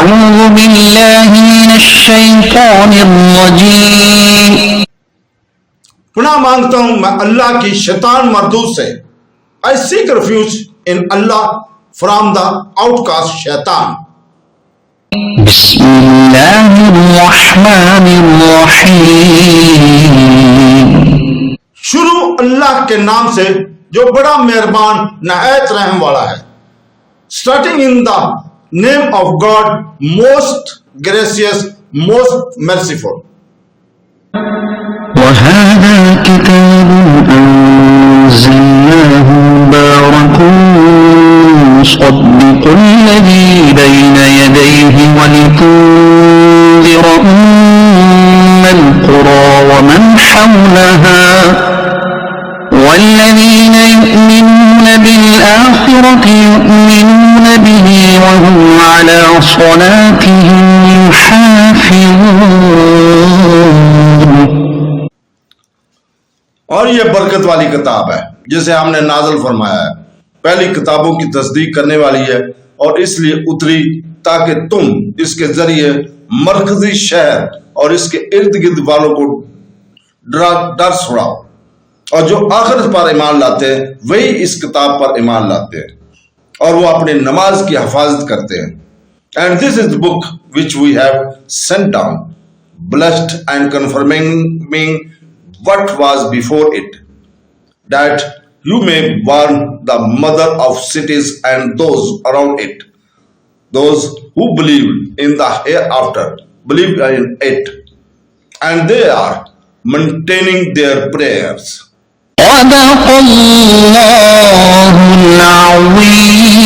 أعوذ بالله من الشيطان الرجيम। पुनः मांगता हूं मैं अल्लाह की शैतान मरदूद से। I seek refuge in Allah from the outcast shaitan. बिस्मिल्लाहिर्रहमानिर्रहीम। शुरू अल्लाह के नाम से जो बड़ा मेहरबान नहायत रहम वाला है। Starting in the name of God, most gracious, most merciful. وهذا كتاب أنزلناه مبارك مصدق الذي بين يديه ولتنذر أم القرى ومن حولها والذين يؤمنون بالآخرة يؤمنون به وهم على صلاتهم يحافظون। और ये बरकत वाली किताब है जिसे हमने नाज़िल फरमाया है, पहली किताबों की तस्दीक करने वाली है और इसलिए उतरी ताकि तुम इसके जरिए मरकजी शहर और इसके इर्द गिर्द वालों को डर छुड़ाओ, और जो आखिरत पर ईमान लाते हैं वही इस किताब पर ईमान लाते हैं और वो अपने नमाज की हिफाजत करते हैं। And this is the book which we have sent down, blessed and confirming what was before it, that you may warn the mother of cities and those around it, those who believe in the hereafter, believe in it, and they are maintaining their prayers. صدق الله العظيم।